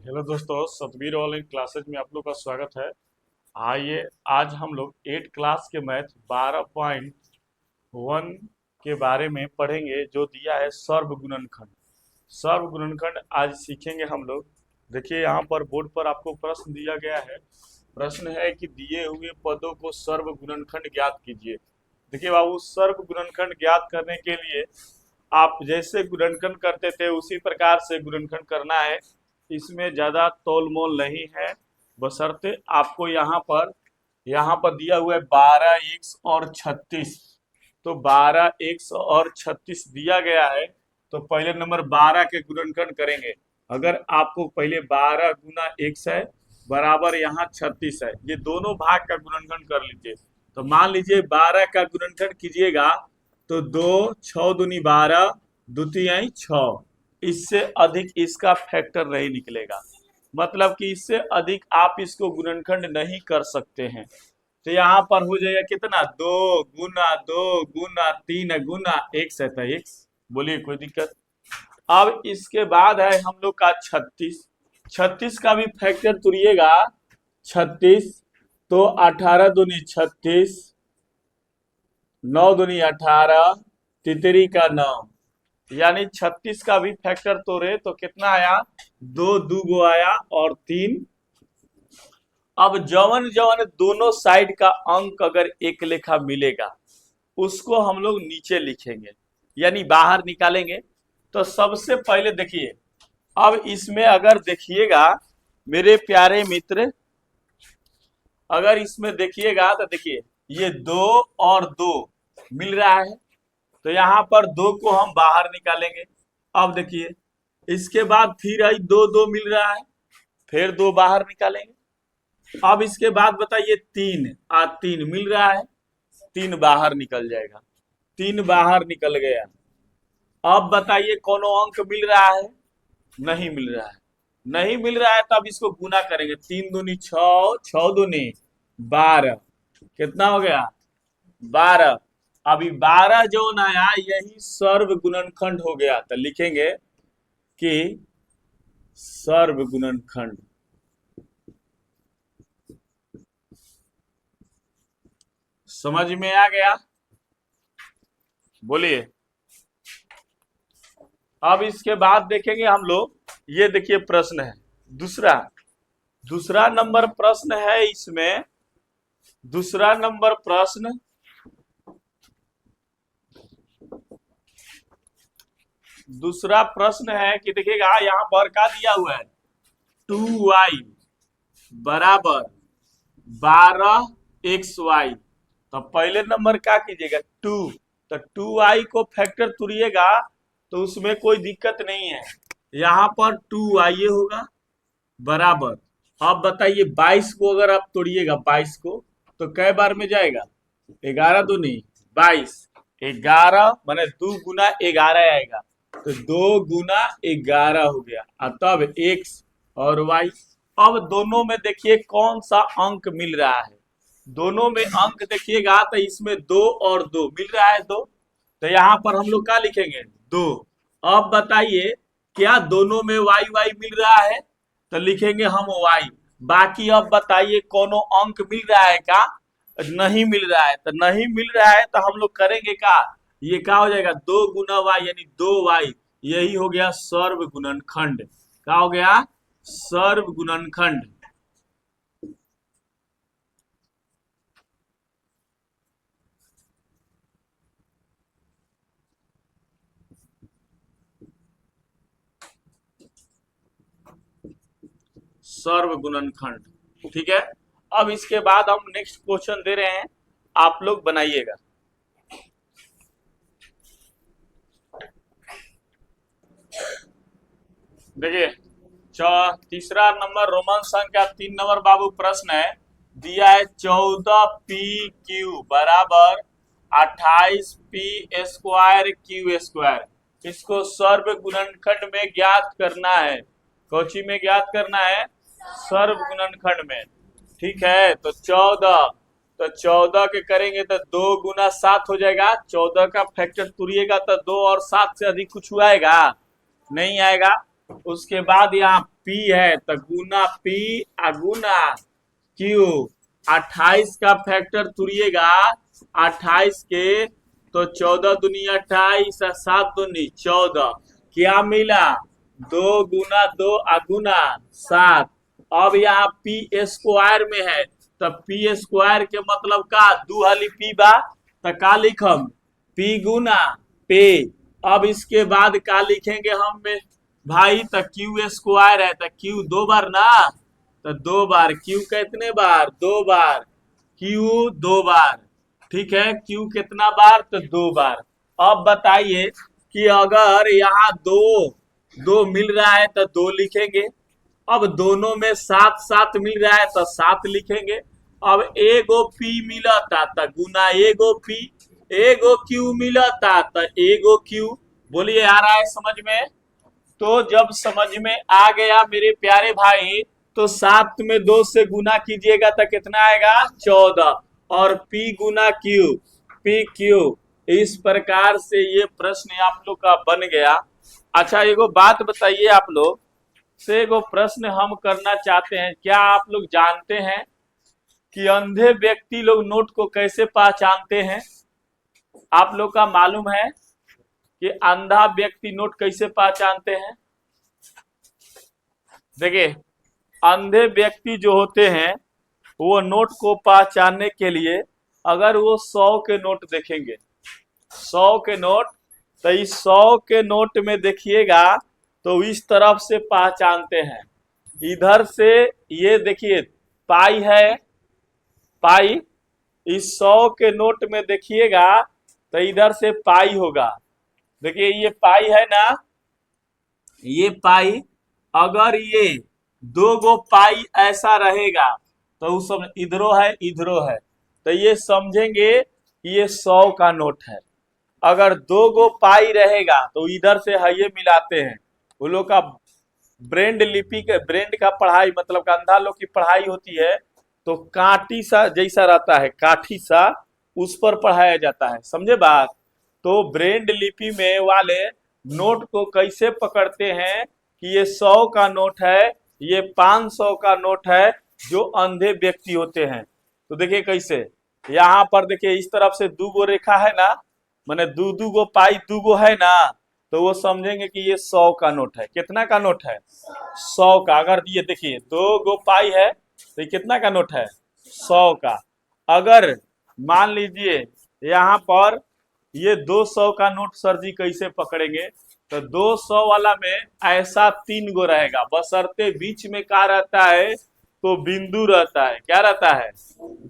Hello दोस्तों, Satbir online classes में आप लोग का स्वागत है। आइए आज हम लोग 8 क्लास के मैथ 12.1 के बारे में पढ़ेंगे, जो दिया है सर्व गुणनखंड। सर्व गुणनखंड आज सीखेंगे हम लोग। देखिए यहाँ पर बोर्ड पर आपको प्रश्न दिया गया है। प्रश्न है कि दिए हुए पदों को सर्व गुणनखंड ज्ञात कीजिए। देखिए बाबू, सर्व गुणनखंड ज्ञात करने के लिए आप जैसे गुणनखंड करते थे उसी प्रकार से गुणनखंड करना है। इसमें ज्यादा तोल मोल नहीं है, बशर्ते आपको यहाँ पर दिया हुआ है 12 x और 36। तो 12 x और 36 दिया गया है, तो पहले नंबर 12 के गुणनखंड करेंगे। अगर आपको पहले 12 गुना x है बराबर यहाँ 36 है, ये दोनों भाग का गुणनखंड कर लीजिए। तो मान लीजिए 12 का गुणनखंड कीजिएगा तो 2 6 दूनी 12, द्वितीय 6। इससे अधिक इसका फैक्टर नहीं निकलेगा, मतलब कि इससे अधिक आप इसको गुणनखंड नहीं कर सकते हैं। तो यहाँ पर हो जाएगा कितना, 2 गुना 3 गुना x। बोलिए कोई दिक्कत? अब इसके बाद है हम लोग का 36। 36 का भी फैक्टर तुरिएगा 36, तो 18 दूनी 36, 9 दूनी 18, तितरी का 9, यानी 36 का भी फैक्टर तोड़े तो कितना आया, 2 दू गो आया और 3। अब जवन जवन दोनों साइड का अंक अगर एक लेखा मिलेगा उसको हम लोग नीचे लिखेंगे, यानी बाहर निकालेंगे। तो सबसे पहले देखिए, अब इसमें अगर देखिएगा मेरे प्यारे मित्र, अगर इसमें देखिएगा तो देखिए ये 2 और 2 मिल रहा है, तो यहाँ पर 2 को हम बाहर निकालेंगे। अब देखिए इसके बाद फिर आई 2 2 मिल रहा है, फिर 2 बाहर निकालेंगे। अब इसके बाद बताइए 3 मिल रहा है, 3 बाहर निकल जाएगा, 3 बाहर निकल गया। अब बताइए कोनो अंक मिल रहा है? नहीं मिल रहा है। नहीं मिल रहा है तब इसको गुना करेंगे, 3 दूनी 6, 6 दूनी 12, कितना हो गया 12। अभी 12 जो आया यही सर्व गुणनखंड हो गया, तो लिखेंगे कि सर्व गुणनखंड। समझ में आ गया? बोलिए। अब इसके बाद देखेंगे हम लोग, ये देखिए प्रश्न है दूसरा। दूसरा नंबर प्रश्न है इसमें, दूसरा नंबर प्रश्न दूसरा प्रश्न है कि देखिएगा यहाँ पर क्या दिया हुआ है, 2y बराबर 12xy। तो पहले नंबर क्या कीजिएगा 2, तो 2y को फैक्टर तुरिएगा तो उसमें कोई दिक्कत नहीं है। यहाँ पर 2y होगा बराबर, अब बताइए 22 को अगर आप तोड़िएगा 22 को तो कै बार में जाएगा, 11 दूनी 22, 11 माने 2 गुना 11 आएगा, तो 2 गुना 11 हो गया, और तब x और y। अब दोनों में देखिए कौन सा अंक मिल रहा है, दोनों में अंक देखिएगा तो इसमें 2 और 2 मिल रहा है, 2, तो यहाँ पर हम लोग क्या लिखेंगे 2। अब बताइए क्या दोनों में वाई वाई मिल रहा है, तो लिखेंगे हम वाई। बाकी अब बताइए कोनो अंक मिल रहा है क्या? नहीं मिल रहा है, तो नहीं मिल रहा है तो हम लोग करेंगे क्या, ये क्या हो जाएगा 2 गुना वाई यानी 2y। यही हो गया सर्व गुणनखंड। क्या हो गया? सर्व गुणनखंड। सर्व गुणनखंड, ठीक है। अब इसके बाद हम नेक्स्ट क्वेश्चन दे रहे हैं, आप लोग बनाइएगा। देखिए तीसरा नंबर रोमन संख्या 3 नंबर बाबू प्रश्न है, दिया है 14pq बराबर 28p² इसको सर्व गुणनखंड में ज्ञात करना है। कौची में ज्ञात करना है? सर्व गुणनखंड में। ठीक है, तो 14 के करेंगे तो 2 गुना 7 हो जाएगा, 14 का फैक्टर तुरिएगा तो 2 और 7 से अधिक कुछ आएगा नहीं आएगा। उसके बाद यहाँ P है तो गुना P गुना Q। 28 का फैक्टर तुरिएगा 28 के तो 14 दूनी 28 और 7 दूनी 14, क्या मिला 2 गुना 2 गुना 7। अब यहाँ पी स्क्वायर में है तो पी स्क्वायर के मतलब का 2 हाली पी बा तो का लिखम पी गुना पे। अब इसके बाद का लिखेंगे हम में भाई तो क्यू स्क्वायर है तो क्यू 2 बार ना, तो 2 बार क्यू कितने बार 2 बार क्यू 2 बार, ठीक है क्यू कितना बार तो 2 बार। अब बताइए कि अगर यहाँ दो मिल रहा है तो 2 लिखेंगे, अब दोनों में 7 7 मिल रहा है तो 7 लिखेंगे। अब एगो पी मिलता तो गुना एगो पी, एगो क्यू मिलता तो एगो क्यू। बोलिए आ रहा है समझ में? तो जब समझ में आ गया मेरे प्यारे भाई तो 7 में 2 से गुना कीजिएगा तो कितना आएगा 14 और P गुना Q पी क्यू। इस प्रकार से ये प्रश्न आप लोग का बन गया। अच्छा एगो बात बताइए आप लोग से, एगो प्रश्न हम करना चाहते हैं, क्या आप लोग जानते हैं कि अंधे व्यक्ति लोग नोट को कैसे पहचानते हैं? आप लोग का मालूम है कि अंधा व्यक्ति नोट कैसे पहचानते हैं? देखिए अंधे व्यक्ति जो होते हैं वो नोट को पहचानने के लिए अगर वो 100 के नोट देखेंगे, 100 के नोट, तो इस 100 के नोट में देखिएगा तो इस तरफ से पहचानते हैं। इधर से ये देखिए पाई है, पाई, इस 100 के नोट में देखिएगा तो इधर से पाई होगा। देखिए ये पाई है ना, ये पाई, अगर ये 2 गो पाई ऐसा रहेगा तो उस समय इधरो है इधरो है तो ये समझेंगे ये 100 का नोट है। अगर 2 गो पाई रहेगा तो इधर से है ये मिलाते हैं। वो लोग का ब्रेंड लिपि के ब्रेंड का पढ़ाई मतलब अंधा लोग की पढ़ाई होती है तो काठी सा जैसा रहता है, काठी सा उस पर पढ़ाया जाता है, समझे बात? तो ब्रेंड लिपि में वाले नोट को कैसे पकड़ते हैं कि ये 100 का नोट है, ये 500 का नोट है, जो अंधे व्यक्ति होते हैं। तो देखिए कैसे, यहाँ पर देखिए इस तरफ से 2 गो रेखा है ना, माने 2 गो पाई 2 गो है ना, तो वो समझेंगे कि ये 100 का नोट है। कितना का नोट है 100 का। अगर ये देखिए 2 गो पाई है तो ये कितना का नोट है 100 का। अगर मान लीजिए यहाँ पर ये 200 का नोट सर जी कैसे पकड़ेंगे, तो 200 वाला में ऐसा 3 गो रहेगा, बशर्ते बीच में क्या रहता है तो बिंदु रहता है। क्या रहता है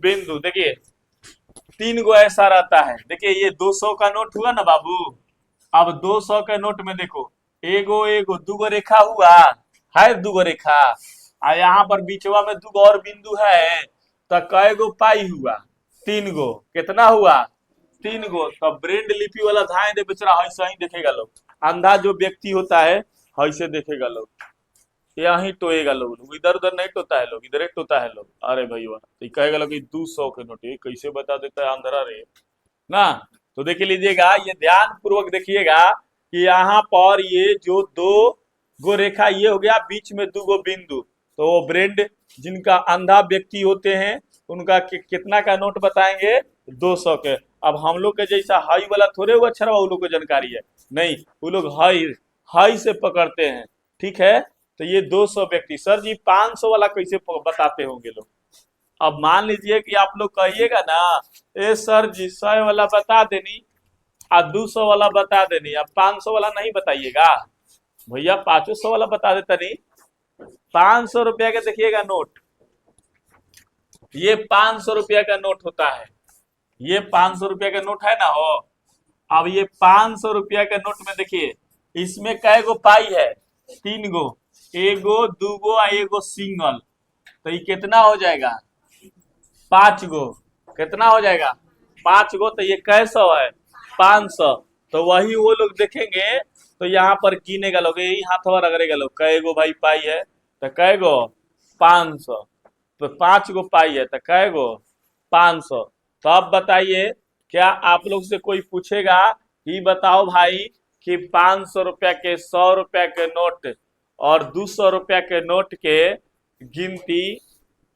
बिंदु। देखिए 3 गो ऐसा रहता है। देखिए ये 200 का नोट हुआ ना बाबू, अब 200 के नोट में देखो एगो एगो 2 गो रेखा हुआ है, 2 गो रेखा, और यहाँ पर बीचवा में 2 गो और बिंदु है, तो कै गो पाई हुआ 3 गो। कितना हुआ 3 गो। तो ब्रेंड लिपि वाला ध्यान दे बेचारा ऐसा ही देखेगा लोग, अंधा जो व्यक्ति होता है ऐसे देखेगा लोग, यही टोएगा लोग, इधर उधर नहीं टोता है लोग, इधर टोता है लोग। अरे भैया तो कहेगा लोग 200 के नोट ये कैसे बता देता है अंधरा रे ना। तो देख लीजिएगा, ये ध्यान पूर्वक देखिएगा कि यहाँ पर ये जो 2 गो रेखा ये हो गया, बीच में 2 गो बिंदु, तो वो ब्रेंड जिनका अंधा व्यक्ति होते हैं उनका कितना का नोट बताएंगे 200 के। अब हम लोग के जैसा हाई वाला थोड़े वो अच्छा वो लोग को जानकारी है नहीं, वो लोग हाई हाई से पकड़ते हैं, ठीक है। तो ये 200 व्यक्ति, सर जी 500 वाला कैसे बताते होंगे लोग? अब मान लीजिए कि आप लोग कहिएगा ना ए सर जी 100 वाला बता देनी और 200 वाला बता देनी, अब 500 वाला नहीं बताइएगा भैया, 500 वाला बता देता नहीं। 500 रुपया का देखिएगा नोट, ये 500 रुपया का नोट होता है, ये 500 रुपया का नोट है ना हो। अब ये 500 रुपया के नोट में देखिए इसमें कै गो पाई है 3 गो, एगो 2 गो और एगो सिंगल, तो ये कितना हो जाएगा 5 गो। कितना हो जाएगा 5 गो, तो ये कैसो है 500। तो वही वो लोग देखेंगे तो यहाँ पर गिनेगा लोग, यही हाथवा रगड़ेगा लोग, कै गो भाई पाई है तो कै गो 500, तो 5 गो पाई है तो कै गो 500। तो अब बताइए क्या आप लोग से कोई पूछेगा कि बताओ भाई कि 500 रुपया के 100 रुपया के नोट और 200 रुपया के नोट के गिनती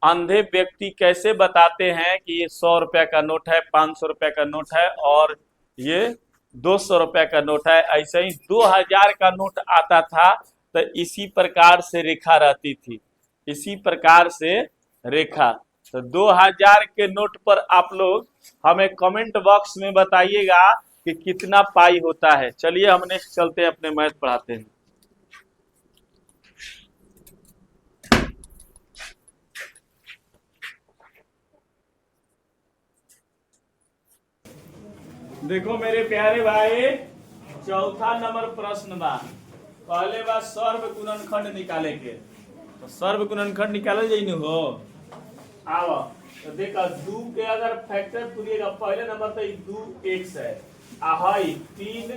अंधे व्यक्ति कैसे बताते हैं कि ये 100 रुपया का नोट है, 500 रुपया का नोट है और ये 200 रुपया का नोट है। ऐसे ही 2000 का नोट आता था तो इसी प्रकार से रेखा रहती थी, इसी प्रकार से रेखा। तो 2000 के नोट पर आप लोग हमें कमेंट बॉक्स में बताइएगा कि कितना पाई होता है। चलिए हम नेक्स्ट चलते हैं, अपने मैथ पढ़ाते हैं। देखो मेरे प्यारे भाई, चौथा नंबर प्रश्न बा। पहले बा सर्व गुणनखंड निकाले के, तो सर्व गुणनखंड निकाले जाइए हो। आओ तो देखा 2 के अगर फैक्टर तुलिएगा, पहले नंबर तो 2x है, आहई 3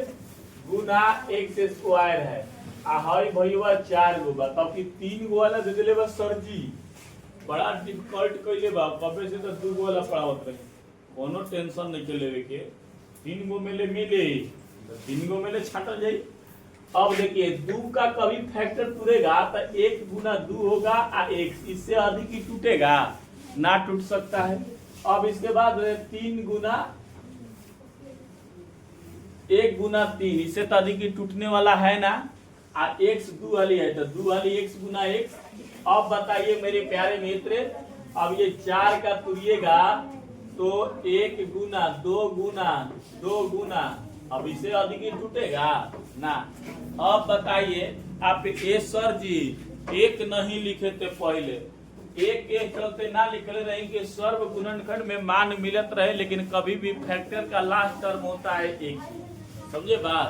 गुना x स्क्वायर है, आहई भैया 4 गो बा, तब कि 3 गो वाला दे दिले बा सर जी, बड़ा डिफिकल्ट कइले बा, कबे से तो 2 गो वाला पढ़ावत रही, कोनो टेंशन नहीं के लेवे के, 3 गो मिले 3 गो मिले छाटल जाई। अब देखिए 2 का कभी फैक्टर तुरेगा तो 1 गुना 2 होगा और x, इससे अधिक ही टूटेगा ना, टूट सकता है। अब इसके बाद 3 गुना 1 गुना 3, इससे तो अधिक ही टूटने वाला है ना, और x 2 वाली है तो 2 वाली x गुना x। अब बताइए मेरे प्यारे मित्र, अब ये 4 का तुरिएगा तो 1 गुना 2 गुना 2 गुना, अब इसे अधिक ही टूटेगा ना। अब बताइए आप, ए सर जी 1 नहीं लिखे थे पहले, 1 के चलते ना लिखले रहे कि सर्व गुणनखंड में मान मिलत रहे, लेकिन कभी भी फैक्टर का लास्ट टर्म होता है 1, समझे बात।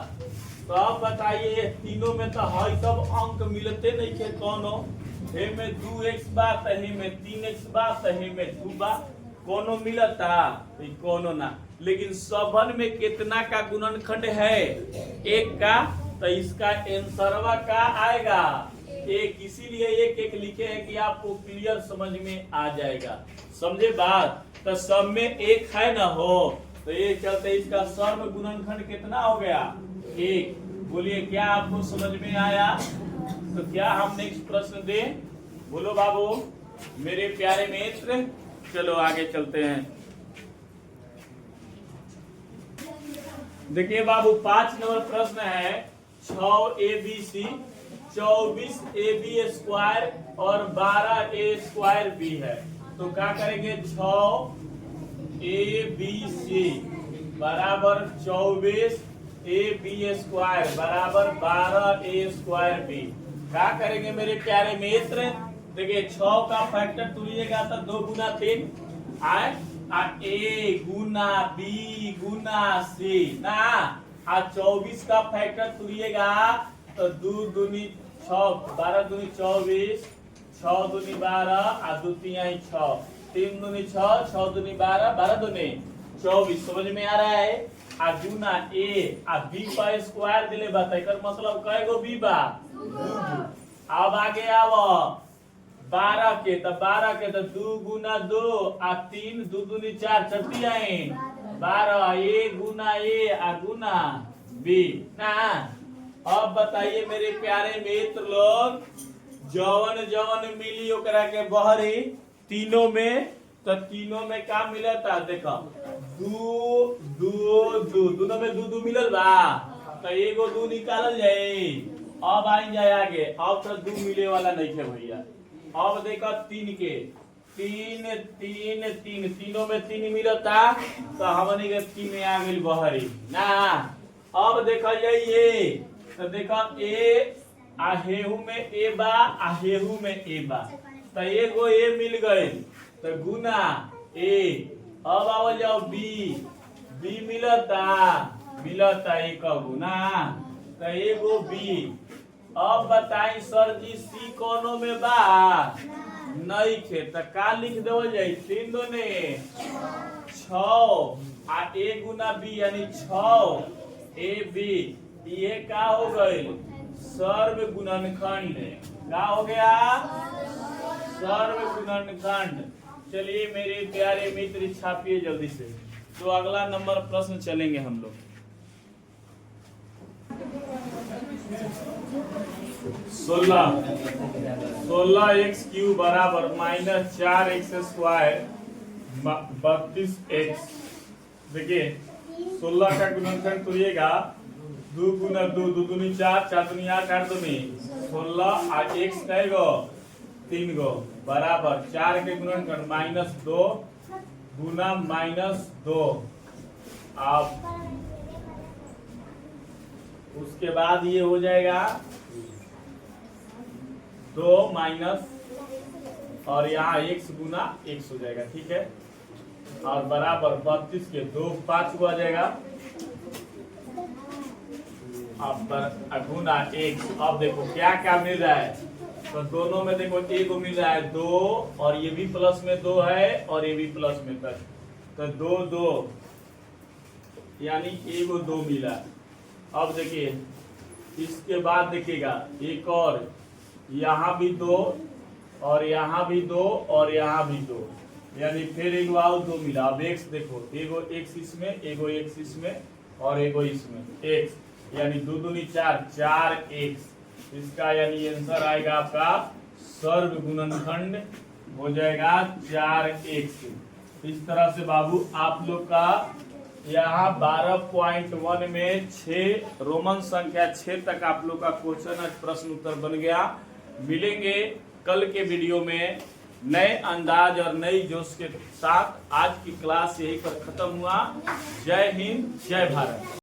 तो अब बताइए तीनों में तो हई सब अंक मिलते नहीं थे, कोनो हे में 2x बा, तही में 3x बा, तही में 2 बा, कोनो मिलता कोनो ना, लेकिन सबन में कितना का गुणनखंड है 1 का, तो इसका आंसरवा का आएगा 1, इसीलिए 1 लिखे हैं कि आपको क्लियर समझ में आ जाएगा, समझे बात। तो सब में 1 है ना हो, तो ये चलते इसका सर्व गुणनखंड कितना हो गया 1। बोलिए क्या आपको समझ में आया। तो क्या हम नेक्स्ट प्रश्न दें, बोलो बाबू मेरे प्यारे मित्र। चलो आगे चलते हैं। देखिए बाबू 5 नंबर प्रश्न है, 6abc 24ab स्क्वायर और 12a स्क्वायर b है, तो क्या करेंगे 6abc बराबर 24ab स्क्वायर बराबर 12a स्क्वायर b। क्या करेंगे मेरे प्यारे मित्र, देखिए 6 का फैक्टर तुलिएगा तो 2 गुना 3 आए, a Guna b Guna c ना, 24 का फैक्टर तुलिएगा तो 2 दूनी 6, 12 दूनी 24, 6 दूनी 12 और 2 तिहाई 6, 3 दूनी 6, 6 दूनी 12, 12 दूनी 24, समझ में आ रहा है। आ गुना a आ b का स्क्वायर दिले बा, एकर मतलब कय गो b बा 2। अब आगे आवो 12 के, तो 12 के तो 2 गुना 2 आ 3, 2 दूनी 4, 4 आई 12, a Guna a uh Guna b ना। अब बताइए मेरे प्यारे मित्र लोग, जवन जवन मिली ओकरा के बहरी तीनों में, तो तीनों में क्या मिला था देखो 2 2 2, दोनों में 2 2 मिलल बा, तो एगो 2 निकालल जाए। अब आई जाए आगे, अब तो 2 मिले वाला नहीं है भैया। अब देखो 3 के, 3 3 3, तीनों में 3 मिलता, तो हमने के 3 आ गई बहरी ना। अब देखो ये तो देखो ए आहेहू में ए बा, आहेहू में ए बा, तो एगो ए मिल गए तो गुना ए। अब आवल जाओ बी, बी मिलता एक गुना, तो एगो बी। अब बताई सर जी सी कोनो में बा नहीं खे, तो का लिख देवल जाई 3 दूने 6 आ ए गुना बी यानी 6 ए बी, ये का हो गई सर्व गुणनखंड। क्या हो गया सर्व गुणनखंड। चलिए मेरे प्यारे मित्र छापिए जल्दी से, तो अगला नंबर प्रश्न चलेंगे हम लोग। 16x³ बराबर -4x² 32x। देखिए 16 का गुणनखंड तोड़िएगा, 2 गुना 2, 2 दूनी 4, 4 दूनी 8, 8 दूनी 16 और x कई गो 3 गो बराबर 4 के गुणनखंड -2 गुना -2। अब उसके बाद ये हो जाएगा 2 माइनस और यहाँ x गुना x हो जाएगा, ठीक है। और बराबर 32 के 2 5 को आ जाएगा, अब गुना x। अब देखो क्या क्या मिल रहा है, तो दोनों में देखो एक मिल रहा है 2 और ये भी प्लस में 2 है और ये भी प्लस में 2, तो 2 2 यानी एगो 2 मिला। अब देखिए इसके बाद देखिएगा एक और, यहाँ भी 2 और यहाँ भी 2 और यहाँ भी 2, यानी फिर एगो और 2 मिला। अब x देखो, एगो x इसमें, एगो x इसमें और एगो इसमें x, यानी 2 दूनी 4, 4x। इसका यानी आंसर आएगा आपका सर्व गुणनखंड हो जाएगा 4x। इस तरह से बाबू आप लोग का यहाँ 12.1 में 6 रोमन संख्या 6 तक आप लोग का क्वेश्चन आज प्रश्न उत्तर बन गया। मिलेंगे कल के वीडियो में नए अंदाज और नई जोश के साथ। आज की क्लास यहीं पर खत्म हुआ। जय हिंद, जय भारत।